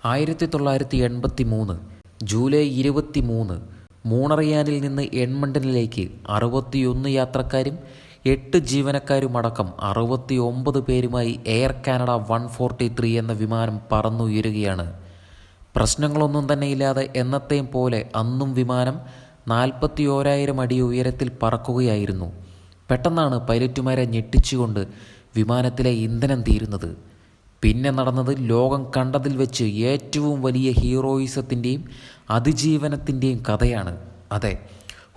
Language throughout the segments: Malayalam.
1983 ജൂലൈ 23 മൂണറിയാനിൽ നിന്ന് എഡ്മണ്ടനിലേക്ക് 61 യാത്രക്കാരും 8 ജീവനക്കാരുമടക്കം 69 പേരുമായി എയർ കാനഡ 143 എന്ന വിമാനം പറന്നുയരുകയാണ്. പ്രശ്നങ്ങളൊന്നും തന്നെയില്ലാതെ എന്നത്തെയും പോലെ അന്നും വിമാനം 41,000 അടി ഉയരത്തിൽ പറക്കുകയായിരുന്നു. പെട്ടെന്നാണ് പൈലറ്റുമാരെ ഞെട്ടിച്ചുകൊണ്ട് വിമാനത്തിലെ ഇന്ധനം തീരുന്നത്. പിന്നെ നടന്നത് ലോകം കണ്ടതിൽ വെച്ച് ഏറ്റവും വലിയ ഹീറോയിസത്തിൻ്റെയും അതിജീവനത്തിൻ്റെയും കഥയാണ്. അതെ,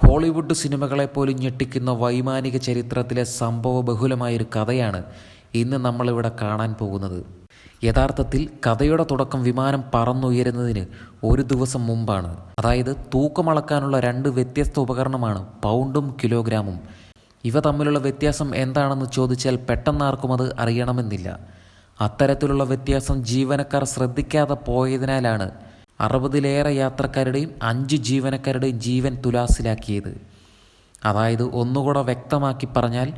ഹോളിവുഡ് സിനിമകളെപ്പോലും ഞെട്ടിക്കുന്ന വൈമാനിക ചരിത്രത്തിലെ സംഭവ ബഹുലമായൊരു കഥയാണ് ഇന്ന് നമ്മളിവിടെ കാണാൻ പോകുന്നത്. യഥാർത്ഥത്തിൽ കഥയുടെ തുടക്കം വിമാനം പറന്നുയരുന്നതിന് ഒരു ദിവസം മുമ്പാണ്. അതായത് തൂക്കമളക്കാനുള്ള 2 വ്യത്യസ്ത ഉപകരണമാണ് പൗണ്ടും കിലോഗ്രാമും. ഇവ തമ്മിലുള്ള വ്യത്യാസം എന്താണെന്ന് ചോദിച്ചാൽ പെട്ടെന്നാർക്കും അത് അറിയണമെന്നില്ല. അത്തരത്തിലുള്ള വ്യത്യാസം ജീവനക്കാർ ശ്രദ്ധിക്കാതെ പോയതിനാലാണ് 60-ലേറെ യാത്രക്കാരുടെയും 5 ജീവനക്കാരുടെയും ജീവൻ തുലാസിലാക്കിയത്. അതായത് ഒന്നുകൂടെ വ്യക്തമാക്കി പറഞ്ഞാൽ,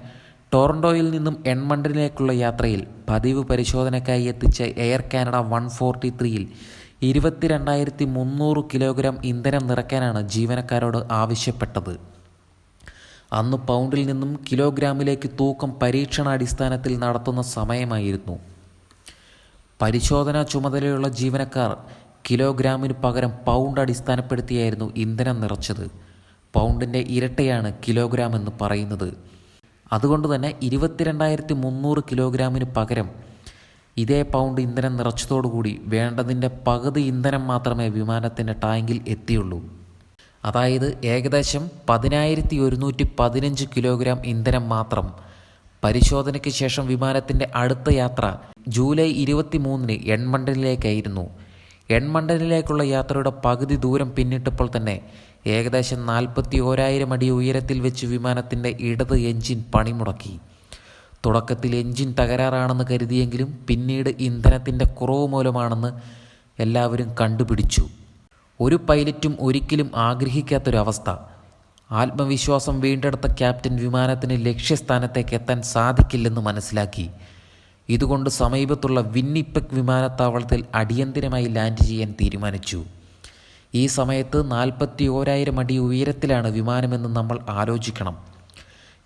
ടൊറൻറ്റോയിൽ നിന്നും എഡ്മണ്ടനിലേക്കുള്ള യാത്രയിൽ പതിവ് പരിശോധനയ്ക്കായി എത്തിച്ച എയർ കാനഡ 143യിൽ 22,300 കിലോഗ്രാം ഇന്ധനം നിറയ്ക്കാനാണ് ജീവനക്കാരോട് ആവശ്യപ്പെട്ടത്. അന്ന് പൗണ്ടിൽ നിന്നും കിലോഗ്രാമിലേക്ക് തൂക്കം പരീക്ഷണാടിസ്ഥാനത്തിൽ നടത്തുന്ന സമയമായിരുന്നു. പരിശോധനാ ചുമതലയുള്ള ജീവനക്കാർ കിലോഗ്രാമിന് പകരം പൗണ്ട് അടിസ്ഥാനപ്പെടുത്തിയായിരുന്നു ഇന്ധനം നിറച്ചത്. പൗണ്ടിൻ്റെ ഇരട്ടയാണ് കിലോഗ്രാം എന്ന് പറയുന്നത്. അതുകൊണ്ട് തന്നെ 22,300 കിലോഗ്രാമിന് പകരം ഇതേ പൗണ്ട് ഇന്ധനം നിറച്ചതോടുകൂടി വേണ്ടതിൻ്റെ പകുതി ഇന്ധനം മാത്രമേ വിമാനത്തിൻ്റെ ടാങ്കിൽ എത്തിയുള്ളൂ. അതായത് ഏകദേശം 10,115 കിലോഗ്രാം ഇന്ധനം മാത്രം. പരിശോധനയ്ക്ക് ശേഷം വിമാനത്തിൻ്റെ അടുത്ത യാത്ര ജൂലൈ 23 എഡ്മണ്ടനിലേക്കായിരുന്നു. എഡ്മണ്ടനിലേക്കുള്ള യാത്രയുടെ പകുതി ദൂരം പിന്നിട്ടപ്പോൾ തന്നെ ഏകദേശം 41,000 അടി ഉയരത്തിൽ വെച്ച് വിമാനത്തിൻ്റെ ഇടത് എൻജിൻ പണിമുടക്കി. തുടക്കത്തിൽ എൻജിൻ തകരാറാണെന്ന് കരുതിയെങ്കിലും പിന്നീട് ഇന്ധനത്തിൻ്റെ കുറവ് മൂലമാണെന്ന് എല്ലാവരും കണ്ടുപിടിച്ചു. ഒരു പൈലറ്റും ഒരിക്കലും ആഗ്രഹിക്കാത്തൊരവസ്ഥ. ആത്മവിശ്വാസം വീണ്ടെടുത്ത ക്യാപ്റ്റൻ വിമാനത്തിന് ലക്ഷ്യസ്ഥാനത്തേക്ക് എത്താൻ സാധിക്കില്ലെന്ന് മനസ്സിലാക്കി. ഇതുകൊണ്ട് സമീപത്തുള്ള വിന്നിപ്പെഗ് വിമാനത്താവളത്തിൽ അടിയന്തിരമായി ലാൻഡ് ചെയ്യാൻ തീരുമാനിച്ചു. ഈ സമയത്ത് 41,000 അടി ഉയരത്തിലാണ് വിമാനമെന്ന് നമ്മൾ ആലോചിക്കണം.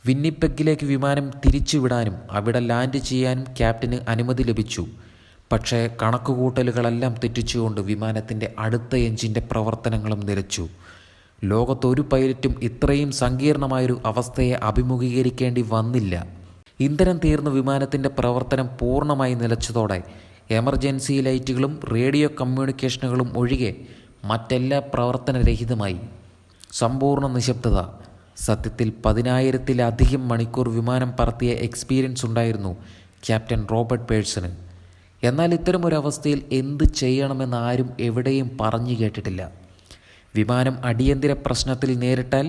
വിന്നിപ്പെഗിലേക്ക് വിമാനം തിരിച്ചുവിടാനും അവിടെ ലാൻഡ് ചെയ്യാനും ക്യാപ്റ്റന് അനുമതി ലഭിച്ചു. പക്ഷേ കണക്കുകൂട്ടലുകളെല്ലാം തെറ്റിച്ചുകൊണ്ട് വിമാനത്തിൻ്റെ അടുത്ത എഞ്ചിൻ്റെ പ്രവർത്തനങ്ങളും നിലച്ചു. ലോകത്തൊരു പൈലറ്റും ഇത്രയും സങ്കീർണമായൊരു അവസ്ഥയെ അഭിമുഖീകരിക്കേണ്ടി വന്നില്ല. ഇന്ധനം തീർന്ന വിമാനത്തിൻ്റെ പ്രവർത്തനം പൂർണ്ണമായി നിലച്ചതോടെ എമർജൻസി ലൈറ്റുകളും റേഡിയോ കമ്മ്യൂണിക്കേഷനുകളും ഒഴികെ മറ്റെല്ലാ പ്രവർത്തനരഹിതമായി. സമ്പൂർണ്ണ നിശബ്ദത. സത്യത്തിൽ 10,000-ത്തിലധികം മണിക്കൂർ വിമാനം പറത്തിയ എക്സ്പീരിയൻസ് ഉണ്ടായിരുന്നു ക്യാപ്റ്റൻ റോബർട്ട് പേഴ്സണ്. എന്നാൽ ഇത്തരമൊരവസ്ഥയിൽ എന്ത് ചെയ്യണമെന്ന് ആരും എവിടെയും പറഞ്ഞു കേട്ടിട്ടില്ല. വിമാനം അടിയന്തര പ്രശ്നത്തിൽ നേരിട്ടാൽ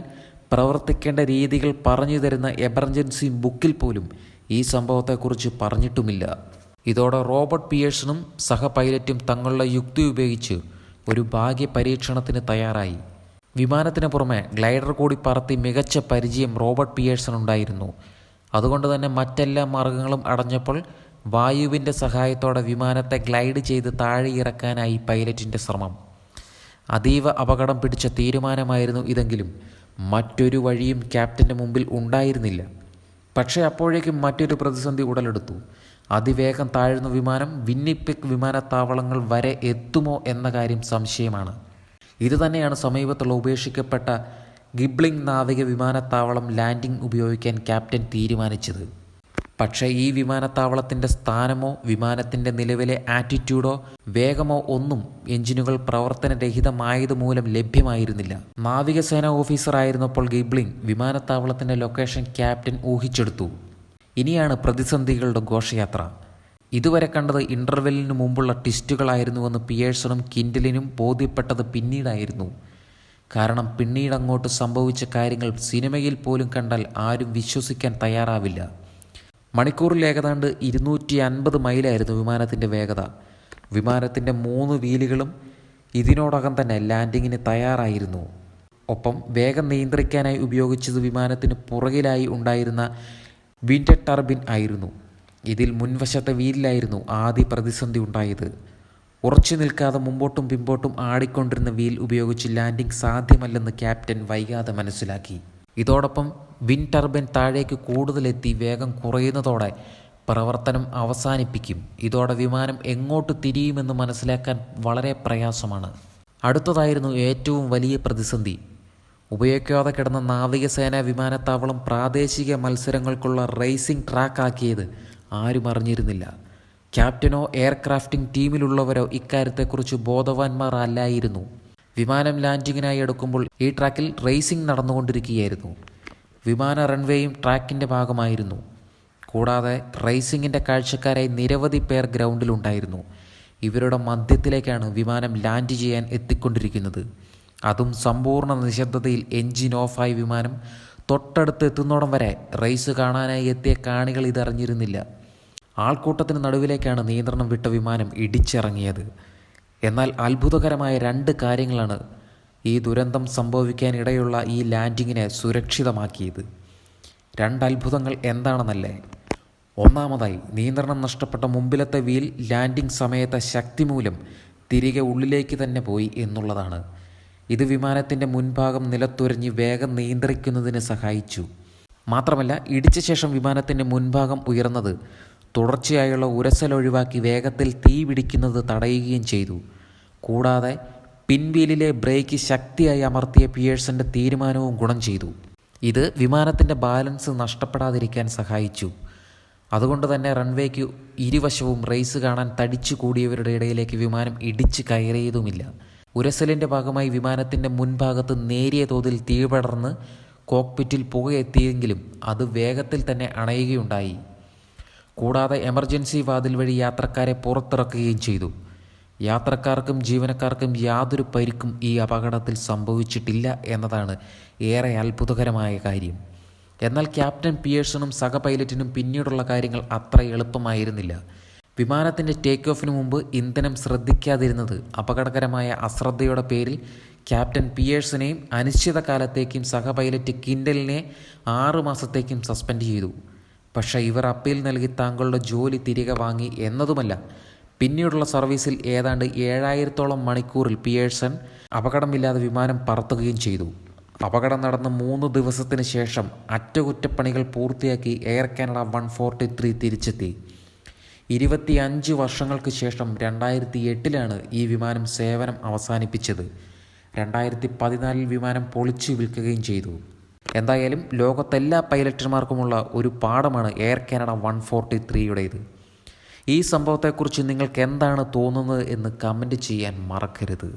പ്രവർത്തിക്കേണ്ട രീതികൾ പറഞ്ഞു തരുന്ന എമർജൻസി ബുക്കിൽ പോലും ഈ സംഭവത്തെക്കുറിച്ച് പറഞ്ഞിട്ടുമില്ല. ഇതോടെ റോബർട്ട് പിയേഴ്സണും സഹ പൈലറ്റും തങ്ങളുടെ യുക്തി ഉപയോഗിച്ച് ഒരു ഭാഗ്യ പരീക്ഷണത്തിന് തയ്യാറായി. വിമാനത്തിന് പുറമെ ഗ്ലൈഡർ കൂടി പറത്തി മികച്ച പരിചയം റോബർട്ട് പിയേഴ്സണുണ്ടായിരുന്നു. അതുകൊണ്ട് തന്നെ മറ്റെല്ലാ മാർഗങ്ങളും അടഞ്ഞപ്പോൾ വായുവിൻ്റെ സഹായത്തോടെ വിമാനത്തെ ഗ്ലൈഡ് ചെയ്ത് താഴെ ഇറക്കാനായി പൈലറ്റിൻ്റെ ശ്രമം. അതീവ അപകടം പിടിച്ച തീരുമാനമായിരുന്നു ഇതെങ്കിലും മറ്റൊരു വഴിയും ക്യാപ്റ്റൻ്റെ മുമ്പിൽ ഉണ്ടായിരുന്നില്ല. പക്ഷേ അപ്പോഴേക്കും മറ്റൊരു പ്രതിസന്ധി ഉടലെടുത്തു. അതിവേഗം താഴ്ന്ന വിമാനം വിന്നിപ്പെഗ് വിമാനത്താവളങ്ങൾ വരെ എത്തുമോ എന്ന കാര്യം സംശയമാണ്. ഇതുതന്നെയാണ് സമീപത്തുള്ള ഉപേക്ഷിക്കപ്പെട്ട ഗിബ്ലിംഗ് നാവിക വിമാനത്താവളം ലാൻഡിംഗ് ഉപയോഗിക്കാൻ ക്യാപ്റ്റൻ തീരുമാനിച്ചത്. പക്ഷേ ഈ വിമാനത്താവളത്തിൻ്റെ സ്ഥാനമോ വിമാനത്തിൻ്റെ നിലവിലെ ആറ്റിറ്റ്യൂഡോ വേഗമോ ഒന്നും എഞ്ചിനുകൾ പ്രവർത്തനരഹിതമായതുമൂലം ലഭ്യമായിരുന്നില്ല. നാവികസേന ഓഫീസറായിരുന്നപ്പോൾ ഗിബ്ലിംഗ് വിമാനത്താവളത്തിൻ്റെ ലൊക്കേഷൻ ക്യാപ്റ്റൻ ഊഹിച്ചെടുത്തു. ഇനിയാണ് പ്രതിസന്ധികളുടെ ഘോഷയാത്ര. ഇതുവരെ കണ്ടത് ഇൻ്റർവെല്ലിന് മുമ്പുള്ള ട്വിസ്റ്റുകളായിരുന്നുവെന്ന് പിയേഴ്സണും കിൻഡലിനും ബോധ്യപ്പെട്ടത് പിന്നീടായിരുന്നു. കാരണം പിന്നീടങ്ങോട്ട് സംഭവിച്ച കാര്യങ്ങൾ സിനിമയിൽ പോലും കണ്ടാൽ ആരും വിശ്വസിക്കാൻ തയ്യാറാവില്ല. മണിക്കൂറിൽ ഏതാണ്ട് 250 മൈലായിരുന്നു വിമാനത്തിൻ്റെ വേഗത. വിമാനത്തിൻ്റെ 3 വീലുകളും ഇതിനോടകം തന്നെ ലാൻഡിങ്ങിന് തയ്യാറായിരുന്നു. ഒപ്പം വേഗം നിയന്ത്രിക്കാനായി ഉപയോഗിച്ചത് വിമാനത്തിന് പുറകിലായി ഉണ്ടായിരുന്ന വിൻഡ് ടർബിൻ ആയിരുന്നു. ഇതിൽ മുൻവശത്തെ വീലിലായിരുന്നു ആദ്യ പ്രതിസന്ധി ഉണ്ടായത്. ഉറച്ചു നിൽക്കാതെ മുമ്പോട്ടും പിമ്പോട്ടും ആടിക്കൊണ്ടിരുന്ന വീൽ ഉപയോഗിച്ച് ലാൻഡിംഗ് സാധ്യമല്ലെന്ന് ക്യാപ്റ്റൻ വൈകാതെ മനസ്സിലാക്കി. ഇതോടൊപ്പം വിൻ ടർബൈൻ താഴേക്ക് കൂടുതലെത്തി വേഗം കുറയുന്നതോടെ പ്രവർത്തനം അവസാനിപ്പിക്കും. ഇതോടെ വിമാനം എങ്ങോട്ട് തിരിയുമെന്ന് മനസ്സിലാക്കാൻ വളരെ പ്രയാസമാണ്. അടുത്തതായിരുന്നു ഏറ്റവും വലിയ പ്രതിസന്ധി. ഉപയോഗിക്കാതെ കിടന്ന നാവികസേനാ വിമാനത്താവളം പ്രാദേശിക മത്സരങ്ങൾക്കുള്ള റേസിംഗ് ട്രാക്കാക്കിയത് ആരും അറിഞ്ഞിരുന്നില്ല. ക്യാപ്റ്റനോ എയർക്രാഫ്റ്റിംഗ് ടീമിലുള്ളവരോ ഇക്കാര്യത്തെക്കുറിച്ച് ബോധവാന്മാർ അല്ലായിരുന്നു. വിമാനം ലാൻഡിങ്ങിനായി എടുക്കുമ്പോൾ ഈ ട്രാക്കിൽ റേസിംഗ് നടന്നുകൊണ്ടിരിക്കുകയായിരുന്നു. വിമാന റൺവേയും ട്രാക്കിൻ്റെ ഭാഗമായിരുന്നു. കൂടാതെ റേസിംഗിൻ്റെ കാഴ്ചക്കാരായി നിരവധി പേർ ഗ്രൗണ്ടിലുണ്ടായിരുന്നു. ഇവരുടെ മധ്യത്തിലേക്കാണ് വിമാനം ലാൻഡ് ചെയ്യാൻ എത്തിക്കൊണ്ടിരിക്കുന്നത്. അതും സമ്പൂർണ്ണ നിശബ്ദതയിൽ. എൻജിൻ ഓഫായി വിമാനം തൊട്ടടുത്ത് എത്തുന്നോടം വരെ റേസ് കാണാനായി എത്തിയ കാണികൾ ഇതറിഞ്ഞിരുന്നില്ല. ആൾക്കൂട്ടത്തിന് നടുവിലേക്കാണ് നിയന്ത്രണം വിട്ട വിമാനം ഇടിച്ചിറങ്ങിയത്. എന്നാൽ അത്ഭുതകരമായ 2 കാര്യങ്ങളാണ് ഈ ദുരന്തം സംഭവിക്കാനിടയുള്ള ഈ ലാൻഡിങ്ങിനെ സുരക്ഷിതമാക്കിയത്. 2 അത്ഭുതങ്ങൾ എന്താണെന്നല്ലേ? ഒന്നാമതായി, നിയന്ത്രണം നഷ്ടപ്പെട്ട മുമ്പിലത്തെ വീൽ ലാൻഡിംഗ് സമയത്തെ ശക്തി മൂലം തിരികെ ഉള്ളിലേക്ക് തന്നെ പോയി എന്നുള്ളതാണ്. ഇത് വിമാനത്തിൻ്റെ മുൻഭാഗം നിലത്തുരഞ്ഞ് വേഗം നിയന്ത്രിക്കുന്നതിന് സഹായിച്ചു. മാത്രമല്ല, ഇടിച്ച ശേഷം വിമാനത്തിൻ്റെ മുൻഭാഗം ഉയർന്നത് തുടർച്ചയായുള്ള ഉരസൽ ഒഴിവാക്കി വേഗത്തിൽ തീ പിടിക്കുന്നത് തടയുകയും ചെയ്തു. കൂടാതെ പിൻവീലിലെ ബ്രേക്ക് ശക്തിയായി അമർത്തിയ പിയേഴ്സൻ്റെ തീരുമാനവും ഗുണം ചെയ്തു. ഇത് വിമാനത്തിൻ്റെ ബാലൻസ് നഷ്ടപ്പെടാതിരിക്കാൻ സഹായിച്ചു. അതുകൊണ്ട് തന്നെ റൺവേക്ക് ഇരുവശവും റേസ് കാണാൻ തടിച്ചു കൂടിയവരുടെ ഇടയിലേക്ക് വിമാനം ഇടിച്ച് കയറിയതുമില്ല. ഉരസലിൻ്റെ ഭാഗമായി വിമാനത്തിൻ്റെ മുൻഭാഗത്ത് നേരിയ തോതിൽ തീപടർന്ന് കോക്പിറ്റിൽ പുകയെത്തിയെങ്കിലും അത് വേഗത്തിൽ തന്നെ അണയുകയുണ്ടായി. കൂടാതെ എമർജൻസി വാതിൽ വഴി യാത്രക്കാരെ പുറത്തിറക്കുകയും ചെയ്തു. യാത്രക്കാർക്കും ജീവനക്കാർക്കും യാതൊരു പരിക്കും ഈ അപകടത്തിൽ സംഭവിച്ചിട്ടില്ല എന്നതാണ് ഏറെ അത്ഭുതകരമായ കാര്യം. എന്നാൽ ക്യാപ്റ്റൻ പിയേഴ്സണും സഹ പൈലറ്റിനും പിന്നീടുള്ള കാര്യങ്ങൾ അത്ര എളുപ്പമായിരുന്നില്ല. വിമാനത്തിൻ്റെ ടേക്ക് ഓഫിന് മുമ്പ് ഇന്ധനം ശ്രദ്ധിക്കാതിരുന്നത് അപകടകരമായ അശ്രദ്ധയുടെ പേരിൽ ക്യാപ്റ്റൻ പിയേഴ്സനെയും അനിശ്ചിതകാലത്തേക്കും സഹ പൈലറ്റ് കിൻഡലിനെ 6 മാസത്തേക്കും സസ്പെൻഡ് ചെയ്തു. പക്ഷേ ഇവർ അപ്പീൽ നൽകി താങ്കളുടെ ജോലി തിരികെ വാങ്ങി എന്നതുമല്ല, പിന്നീടുള്ള സർവീസിൽ ഏതാണ്ട് 7000ഓളം മണിക്കൂറിൽ പിയേഴ്സൺ അപകടമില്ലാതെ വിമാനം പറത്തുകയും ചെയ്തു. അപകടം നടന്ന 3 ദിവസത്തിന് ശേഷം അറ്റകുറ്റപ്പണികൾ പൂർത്തിയാക്കി എയർ കാനഡ 143 തിരിച്ചെത്തി. 25 വർഷങ്ങൾക്ക് ശേഷം 2008 ഈ വിമാനം സേവനം അവസാനിപ്പിച്ചത്. 2014 വിമാനം പൊളിച്ചു വിൽക്കുകയും ചെയ്തു. എന്തായാലും ലോകത്തെല്ലാ പൈലറ്റുമാർക്കുമുള്ള ഒരു പാഠമാണ് എയർ കാനഡ 143യുടേത്. ഈ സംഭവത്തെക്കുറിച്ച് നിങ്ങൾക്ക് എന്താണ് തോന്നുന്നത് എന്ന് കമൻറ്റ് ചെയ്യാൻ മറക്കരുത്.